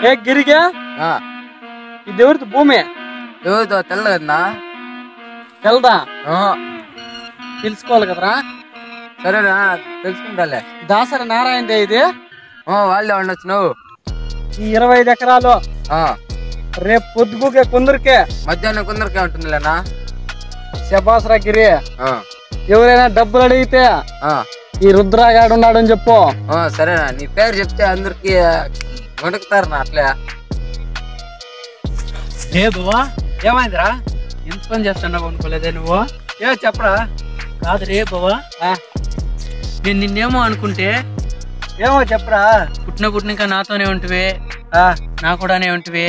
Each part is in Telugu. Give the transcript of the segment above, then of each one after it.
ఏ గిరిగా ఇది ఎవరిది భూమి? ఎవరితో తెల్లదన్నా? తెల్దా? తెలుసుకోవాలి కదరా. సరేనా, తెలుసుకుంటాలే. దాసరి నారాయణదే ఇది? వాళ్ళే ఉండొచ్చు. నువ్వు ఈ 25 ఎకరాలు రేపు పొద్దుగుకే కొందరికే మధ్యాహ్నం కొందరికే ఉంటుందిలేనా? శబాసరా గిరి. ఎవరైనా డబ్బులు అడిగితే ఈ రుద్రాగాడు ఉన్నాడు అని చెప్పు. సరేనా, నీ పేరు చెప్తే అందరికి వణుకుతారు నా అట్లే. ఏ బావా, ఏమైందిరా? ఎంత పని చేస్తున్నావు అనుకోలేదే నువ్వు? ఏ చెప్పరా. కాదు రే బావా, నేను నిన్నేమో అనుకుంటే. ఏమో చెప్పరా. పుట్టినకా నాతోనే ఉంటివి, నా కూడానే ఉంటివి.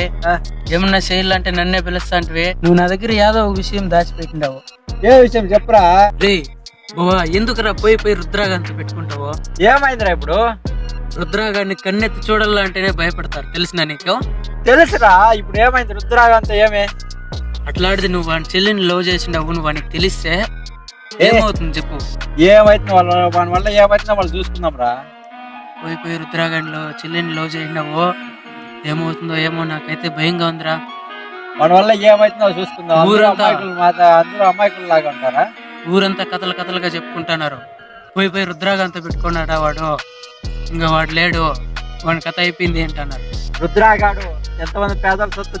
ఏమన్నా చేయాలంటే నన్నే పిలుస్తా అంటివి. నువ్వు నా దగ్గర ఏదో ఒక విషయం దాచిపెట్టిండావు. ఏ విషయం చెప్పరా. రే బావా, ఎందుకురా పోయి రుద్రాగాంతో పెట్టుకుంటావు? ఏమైందిరా ఇప్పుడు? రుద్రాగాన్ని కన్నెత్తి చూడాలంటేనే భయపడతారు, తెలిసినా నీకు? తెలుసురా. ఇప్పుడు ఏమైంది రుద్రాగాంతో? ఏమే అట్లాడితే నువ్వు వాడి చెల్లిని లవ్ చేసిండావు, నువ్వు వానికి తెలిస్తే ఏమవుతుంది చెప్పు? ఏమైతుంది వాని వల్ల ఏమైతుందో వాళ్ళు చూసుకుందాం రా. పోయి రుద్రాగండ్లో చెల్లిని లవ్ చేసినావు, ఏమవుతుందో ఏమో, నాకైతే భయంగా ఉందిరా. వాడి వల్ల ఏమైతుందో చూసుకుందాం. అందరూ అమాయకులు లాగా ఉంటారా? ఊరంతా కథలుగా చెప్పుకుంటున్నారు. పోయి రుద్రాగంతో పెట్టుకున్నాడా వాడు, ఇంకా వాడు లేడు, వాడి కథ అయిపోయింది అంటున్నారు. రుద్రాగాడు ఎంతమంది పేదల సొత్తు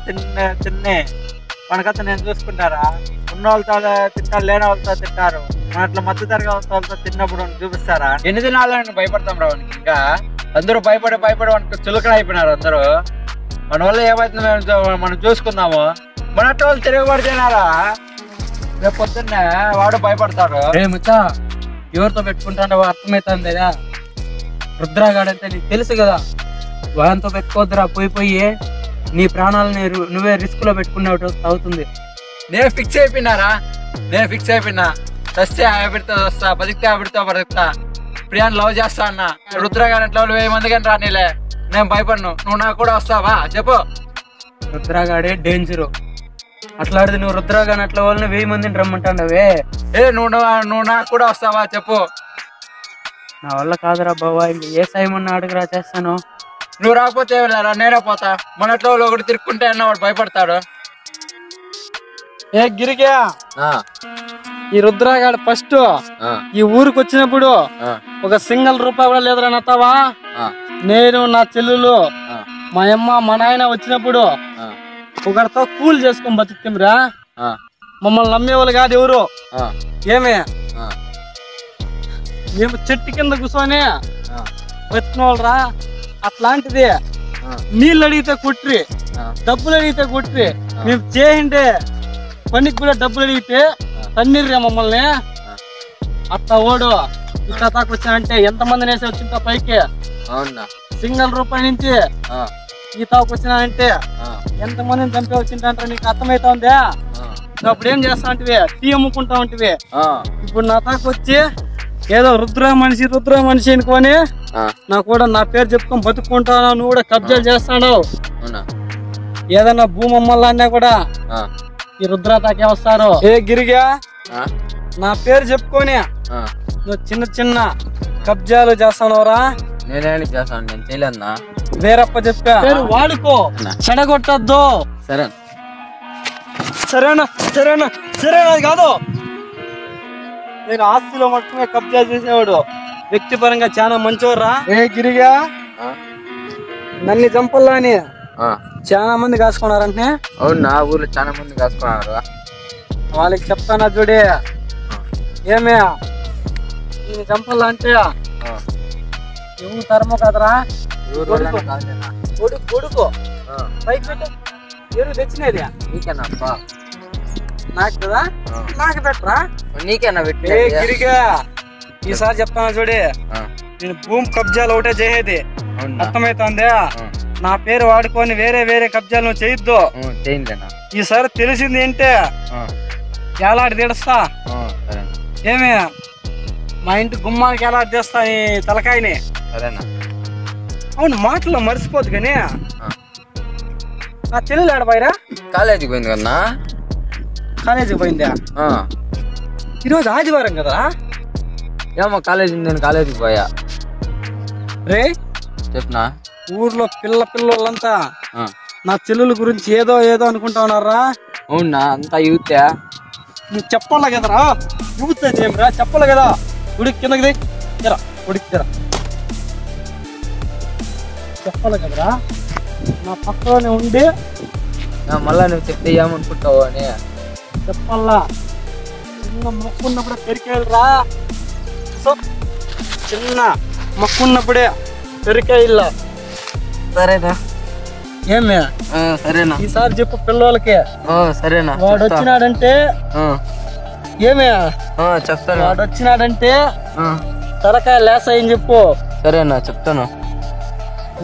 తిన్నే వాడి కథ నేను చూసుకుంటారా? ఉన్న వాళ్ళతో తింటారు, లేని వాళ్ళతో తింటారు. మన అట్లా మధ్య తరగతి వాళ్ళతో తిన్నప్పుడు చూపిస్తారా? ఎన్ని దినాలని భయపడతాం రా వానికి. ఇంకా అందరూ భయపడి వానికి చులకన అయిపోయినారు అందరూ. మన వల్ల ఏమైతుందో మనం చూసుకుందాము. మన అట్లా వాళ్ళు తిరగబడితేనారా రేపు పొద్దున్నే వాడు భయపడతాడు. ముచ్చా, ఎవరితో పెట్టుకుంటాడో అర్థమవుతుంది కదా. రుద్రాగాడంటే నీకు తెలుసు కదా, వాడితో పెట్టుకోవద్దురా. పోయి నీ ప్రాణాలని నువ్వే రిస్క్ లో పెట్టుకున్నట్టు అవుతుంది. నేను ఫిక్స్ అయిపోయినా. చస్తే ఆవిడతో వస్తా, బతికితే ఆవిడతో బతుకుతా. ప్రియాన్ని లవ్ చేస్తా అన్న. రుద్రాగాడు అట్లా 1000 మంది కానీ రానిలే, నేను భయపడను. నువ్వు నాకు కూడా వస్తావా చెప్పు? రుద్రాగాడే డేంజరు. అట్లాడితే నువ్వు రుద్రాగాని అట్లా వాళ్ళని 1000 మందిని రమ్మంటావే. నువ్వు నాకు కూడా వస్తావా చెప్పు? నా వల్ల కాదురా బాబా, ఏ సాయమన్నా అడుగురా, చేస్తాను. నువ్వు రాకపోతే నేనే పోతా. మనట్లో ఒకటి తిరుక్కుంటే అన్న వాడు భయపడతాడు. ఏ గిరిగా, ఈ రుద్రాగాడు ఫస్ట్ ఈ ఊరికి వచ్చినప్పుడు ఒక సింగిల్ రూపాయి కూడా లేదురా నత్తావా. నేను నా చెల్లెలు మా అమ్మ మా నాయన వచ్చినప్పుడు ఒకరితో కూల్ చేసుకొని బతుకుతాంరా. మమ్మల్ని నమ్మేవాళ్ళు కాదు ఎవరు. ఏమే మేము చెట్టు కింద కూర్చొని బతికిన వాళ్ళరా. అట్లాంటిది నీళ్ళు అడిగితే కొట్రి, డబ్బులు అడిగితే కొట్రి. మేము చేయండి పనికి కూడా డబ్బులు అడిగితే తన్నీర్రా మమ్మల్ని. అట్లా ఓడు ఇట్లా తాకు వచ్చానంటే ఎంతమంది వేసి వచ్చింటా పైకి. సింగిల్ రూపాయి నుంచి ఈ తాకు వచ్చినానంటే ఎంతమందిని చంపే వచ్చిందంటారు. నీకు అర్థమవుతుందా? అప్పుడు ఏం చేస్తా ఉంటివి? టీ అమ్ముకుంటా ఉంటివి. ఇప్పుడు నా తాకు వచ్చి ఏదో రుద్ర మనిషి అనుకోని నా కూడా నా పేరు చెప్పుకొని బతుక్కుంటాను. నువ్వు కూడా కబ్జాలు చేస్తాడు. ఏదన్నా భూమి అమ్మల్లా కూడా ఈ రుద్ర తాకే వస్తారు. ఏ గిరిగా, నా పేరు చెప్పుకొని నువ్వు చిన్న కబ్జాలు చేస్తానవరా? నేనేం చేస్తాను, నేను చేయలేదన్నా. వేరప్ప చెప్పా పేరు వాడుకో, చెడగొట్టద్దు. సరేనా అది కాదు. నేను ఆస్తిలో మట్టుమే కబ్జా చేసేవాడు. వ్యక్తిపరంగా చాలా మంచివర్రా. ఏ గిరిగా, నన్ను చంపల్లా అని చాలా మంది కాసుకున్నారంటే. అవునా, ఊర్లో చాలా మంది కాసుకున్నారు. వాళ్ళకి చెప్తానా చూడే. ఏమే నేను చంపల్లా అంటే ఎవరు తరమో కదరా. కొడుకు పైకి పెట్టు. ఎవరు తెచ్చినది నీకేనా? నాకు కదా, నాకు పెట్టరా? నీకేనా పెట్టి? గిరిగా, ఈసారి చెప్తాను చూడే. నేను భూమి కబ్జాలు ఒకటే చేసేది, అర్థమవుతుందా? నా పేరు వాడుకొని వేరే కబ్జాలు నువ్వు చేయొద్దు. ఈసారి తెలిసింది ఏంటే ఎలాంటి తీడుస్తా. ఏమే మా ఇంటి గుమ్మానికి ఎలాంటి తీస్తా నీ తలకాయని. అవును, మాటల్లో మర్చిపోద్దు కానీ నా చెల్లెలు ఆడపోయిరా? కాలేజీకి పోయింది కన్నా. కాలేజీకి పోయిందా? ఈరోజు ఆదివారం కదా. ఏమో కాలేజీ, నేను కాలేజీకి పోయా. రే చెప్పనా? ఊర్లో పిల్లలంతా నా చెల్లెల గురించి ఏదో ఏదో అనుకుంటా ఉన్నారా? అవునా, అంతా యూత్. నువ్వు చెప్పాలా కదరా, యూత్ ఏమిరా చెప్పాలి కదా. ఉడికి కిందకి తెరా, ఉడికి తెరా, చెప్పాలి కదరా. నా పక్కలోనే ఉండి మళ్ళా నువ్వు చెప్తే ఏమనుకుంటావు అని చెప్పాలా. చిన్న మొక్కు ఉన్నప్పుడే పెరికేళ్ళరా, చిన్న మొక్కు ఉన్నప్పుడే పెరికేళ్ళ. సరేనా? ఏమే సరేనా? ఈసారి చెప్పు పిల్లలకి. సరేనా? వాడు వచ్చినాడంటే ఏమే చెప్తాను. వాడు వచ్చినాడంటే తలకాయ లేసాయని చెప్పు. సరేనా? చెప్తాను.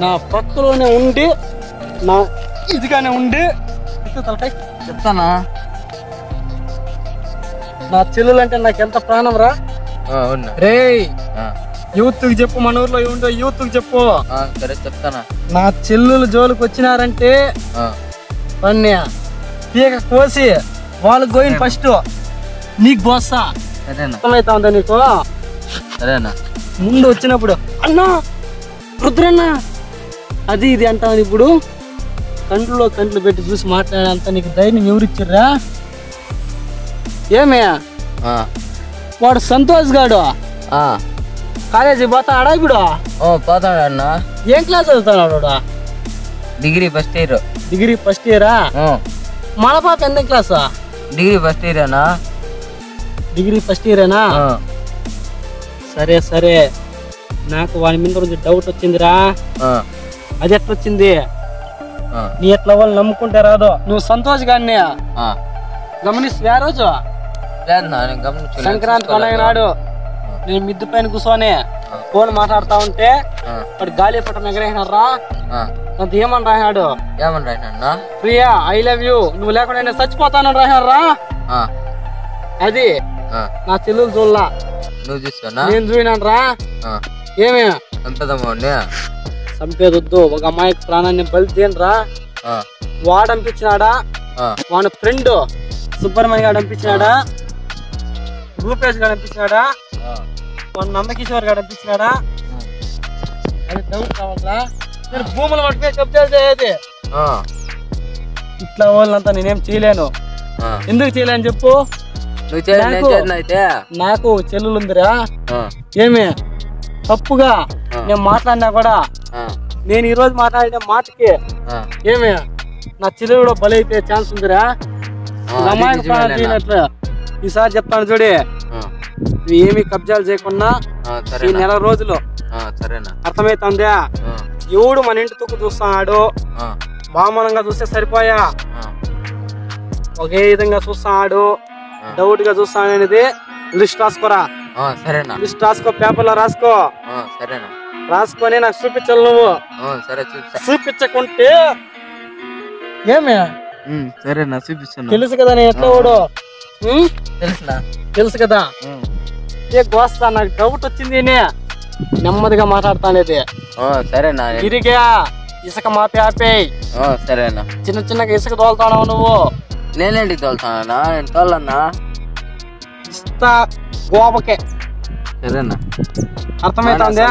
నా పక్కలోనే ఉండి నా ఇదిగానే ఉండి తలకాయ చెప్తానా? నా చెల్లెలంటే నాకు ఎంత ప్రాణం రా. అవునా రే, యూత్ కి చెప్పు, మన ఊర్లో ఉండే యూత్ కి చెప్పు. సరే చెప్తానా. నా చెల్లెలు జోలికి వచ్చినారంటే పన్నే తీగ కోసి వాళ్ళకి పోయిన ఫస్ట్ నీకు పోస్తా. సరేనా? అర్థమవుతా ఉందా నీకు? సరేనా? ముందు వచ్చినప్పుడు అన్నా రుద్రన్న అది ఇది అంటావు. ఇప్పుడు కంట్లో కంట్లు పెట్టి చూసి మాట్లాడేంత నీకు ధైర్యం ఎవరిచ్చిర్రా? ఏమే వాడు సంతోష్ గాడు కాలేజీ పోతాడా ఇప్పుడు? పోతాడు అన్న. ఏం క్లాస్ చదువుతున్నాడు వాడు? Degree first year. Degree first ఇయరా? మన పాప ఎంత క్లాసా? డిగ్రీ ఫస్ట్ ఇయర్ అన్నా. డిగ్రీ ఫస్ట్ ఇయరేనా? సరే సరే, నాకు వాడి మీద కొంచెం డౌట్ వచ్చిందిరా. అది ఎట్లా వచ్చింది? నీ ఎట్లా వాళ్ళు నమ్ముకుంటే రాదు. నువ్వు సంతోష్ గారిని గమనిస్తే ఆ రోజు సంక్రాంతి పండుగ నాడు నేను మిద్దు పైన కూర్చొని ఫోన్ మాట్లాడుతా ఉంటే వాడు గాలి పట్టం ఎగరేసినారా. అంత ఏమని రాసినాడు? ఏమని రాసినా? ప్రియా ఐ లవ్ యూ, నువ్వు లేకుండా నేను చచ్చిపోతానని రాసినారా. అది నా చెల్లెలు చూడలా, నువ్వు చూసానా? నేను చూసినాను రా. ఏమే చంపేదొద్దు, ఒక అమ్మాయికి ప్రాణాన్ని బలి చేయనురా. వాడు అనిపించినాడా? వాడి ఫ్రెండ్ సుబ్రహ్మణ్య గారు అనిపించినాడా? రూపేష్ గారు అనిపించినాడా? వాడు నందకిషోర్ గారు అనిపించినాడా? అది డౌట్ కావాలరా. నేను భూములు పట్టుకునే కబ్జాలు చేయదు. ఇట్లా వాళ్ళంతా నేనేం చేయలేను. ఎందుకు చేయలేని చెప్పు. నాకు చెల్లెలు ఉందిరా. ఏమి తప్పుగా నేను మాట్లాడినా కూడా నేను ఈ రోజు మాట్లాడిన మాటకి ఏమి నా చెల్లెలు కూడా బలైతే ఛాన్స్ ఉందిరా. అమ్మాయికి ప్రాణం తీయనట్లు ఈసారి చెప్తాను చూడి, నువ్వు ఏమి కబ్జాలు చేయకుండా ఈ నెల రోజులు. అర్థమవుతుందా? ఎవడు మన ఇంటి తుక్కు చూస్తున్నాడు, బామనంగా చూస్తే సరిపోయా. ఒకే విధంగా చూస్తున్నాడు, డౌట్ గా చూస్తాను అనేది లిస్ట్ రాసుకోరా. లిస్ట్ రాసుకో, పేపర్ లో రాసుకో. రాసుకొని నాకు చూపించాలి. నువ్వు చూపించకుంటే ఏమే సరేనా? చూపిస్తాను. తెలుసు కదా నేను ఎట్లా ఓడు. తెలుసు కదా. ఏ గోస్తా, నాకు డౌట్ వచ్చింది. నెమ్మదిగా మాట్లాడతానేది. సరేనా? తిరిగా ఇసుక మాపి ఆపేయి. సరేనా? చిన్న చిన్నగా ఇసుక తోలుతావు నువ్వు. నేనేంటి తోలుతానా? నేను తోలన్నా. ఇస్తా గోపకే. సరేనా? అర్థమవుతుందా?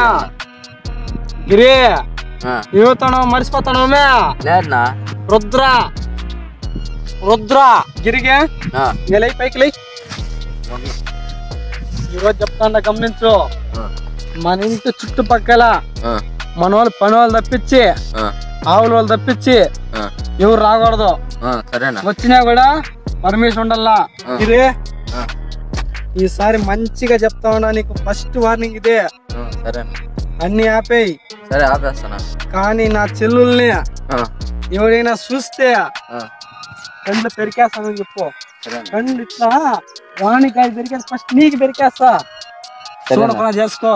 గిరి ఏతాను మర్చిపోతాను. లేదన్నా. రుద్ర గిరిగే లై పైకి లై. ఈరోజు చెప్తాను గమనించు. మన ఇంటి చుట్టుపక్కల మన వాళ్ళు పని వాళ్ళు తప్పించి ఆవుల వాళ్ళు తప్పించి ఎవరు రాకూడదు. వచ్చినా కూడా పర్మిషన్ ఉండాలా. ఇదే ఈసారి మంచిగా చెప్తా ఉన్నా నీకు. ఫస్ట్ వార్నింగ్ ఇదే. అన్ని ఆపేయి. సరే ఆపేస్తానా. కానీ నా చెల్లుల్ని ఎవరైనా చూస్తే కండ్లు పెరికేస్తానని చెప్పు. కండ్లు ఇట్లా వాణికాయ పెరికేస్తా, ఫస్ట్ నీకు పెరికేస్తా. చూడకుండా చేసుకో.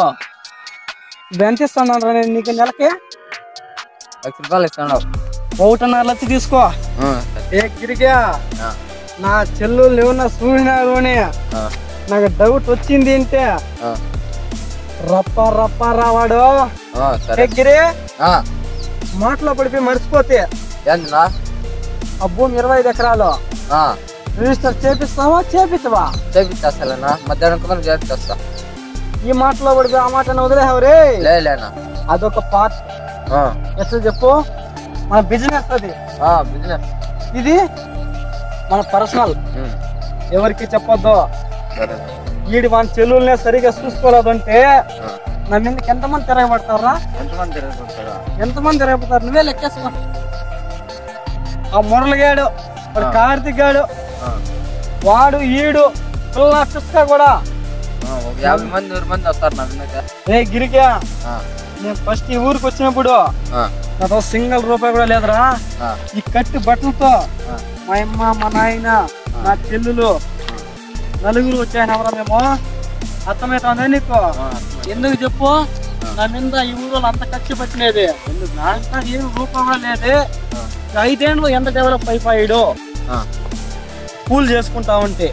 ఎంత ఇస్తాను నేను నీకు నెలకి? 1,00,000 రూపాయలు ఇస్తాను. 1.5 లక్ష తీసుకో. ఏ గిరిగా నా చెల్లుళ్ళు ఏమన్నా చూసినారు అని నాకు డౌట్ వచ్చింది అంటే రప్ప రావాడు. గిరి మాటలో పడిపోయి మర్చిపోతే ఆ భూమి 25 ఎకరాలు రిజిస్టర్ చేపిస్తావా? చేపిస్తావా? చేపిస్తానా? మధ్యాహ్నం చేపిస్తా. ఈ మాటలో పడిపోయి ఆ మాట వదిలేవరే. లేనా? అదొక పార్ట్. ఎట్లా చెప్పు? మన బిజినెస్ అది, బిజినెస్ ఇది మన పర్సనల్, ఎవరికి చెప్పొద్దు. వీడి మన చెల్లుల్నే సరిగా చూసుకోలేదంటే నా మీదకి ఎంతమంది తిరగబడతారా? ఎంతమంది తిరగబడతారు? నువ్వే లెక్కేసుకో. ఆ మురళిగాడు, వాడు కార్తిక్ గాడు, వాడు ఈడు పిల్ల చూస్తా కూడా 50 మంది 100 మంది వస్తారు నా మీద. రే గిరికా, నేను ఫస్ట్ ఈ ఊరికి వచ్చినప్పుడు నాతో సింగిల్ రూపాయి కూడా లేదురా. ఈ కట్టి బట్టలతో మా అమ్మ, మా నాయన, నా చెల్లులు నలుగురు వచ్చాయని ఎవరా మేము. అర్థమవుతుందా నీకు? ఎందుకు చెప్పు? నా మీద ఈ ఊరు అంత ఖర్చు పెట్టినది ఎందుకు? నా ఏం రూపాయి కూడా లేదు. 5 ఏళ్ళు ఎంత డెవలప్ అయిపోయాడు. కూల్ చేసుకుంటా ఉంటే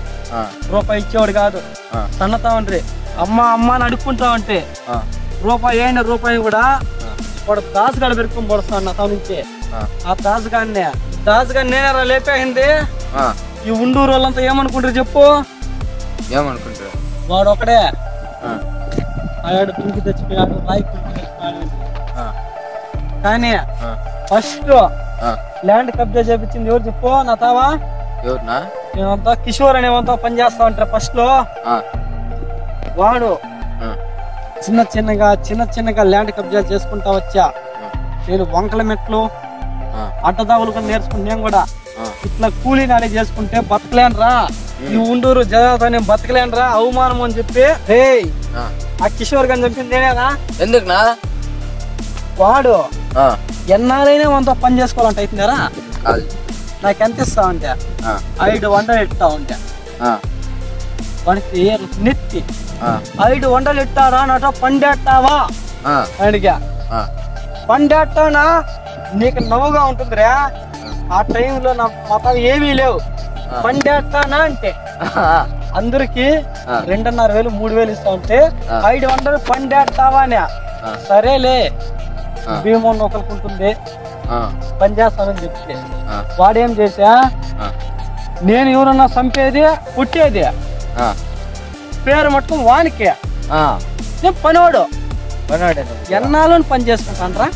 రూపాయి ఇచ్చేవాడు కాదు. సన్నతా ఉంటే అమ్మ అమ్మ అని అడుక్కుంటా ఉంటే రూపాయి అయిన రూపాయి కూడా వాడు దాసుగాడు పెట్టుకుని పడుతున్నాడు నా నుంచి. ఆ దాసుగాడిని నేనే లేపేసింది. ఈ ఉండూరు వాళ్ళంతా ఏమనుకుంటారు చెప్పు? ఏమనుకుంటారు? వాడు ఒకడే ఆడు పింకి తెచ్చిపోయాడు, రాయి పింకి తెచ్చిపోయాడు. కానీ ఫస్ట్ ల్యాండ్ కబ్జా చేపించింది ఎవరు చెప్పు? నా తావా నేనంతా కిషోర్ అనేవంతా పని చేస్తా ఉంటారు. ఫస్ట్ లో వాడు చిన్న చిన్నగా ల్యాండ్ కబ్జా చేసుకుంటా వచ్చా. నేను వంకల మెట్లు అడ్డదావులు కూడా నేర్చుకుని నేను కూడా ఇట్లా కూలీ నాడే చేసుకుంటే బతకలేనురా. ఈ ఉండూరు జగన్ బతకలేనురా, అవమానం అని చెప్పి రే ఆ కిషోర్ గాని చెప్పింది నేనేనా? ఎందుకునా? వాడు ఎన్నారైనా వంతో పని చేసుకోవాలంటే అవుతున్నారా? నాకు ఎంత ఇస్తా ఉంటే 500 ఇస్తా ఉంటే వాడికి నెత్తి 500 ఇస్తారా నాతో పండేస్తావా అడిగా. పండేస్తానా నీకు నవ్వుగా ఉంటుందిరా. ఆ టైంలో నా మొత్తం ఏమీ లేవు. పండేస్తానా అంటే అందరికి 2,500 3,000 ఇస్తా ఉంటే 500 పండేస్తావా అని. సరేలే భీమం ఒకరికి పని చేస్తానని చెప్తే వాడేం చేసా, నేను ఎవరన్నా చంపేది పుట్టేది పేరు మట్టుకు వానికి నేను పనివాడు ఎన్నాళ్ళని పని చేసుకుంటాను రా.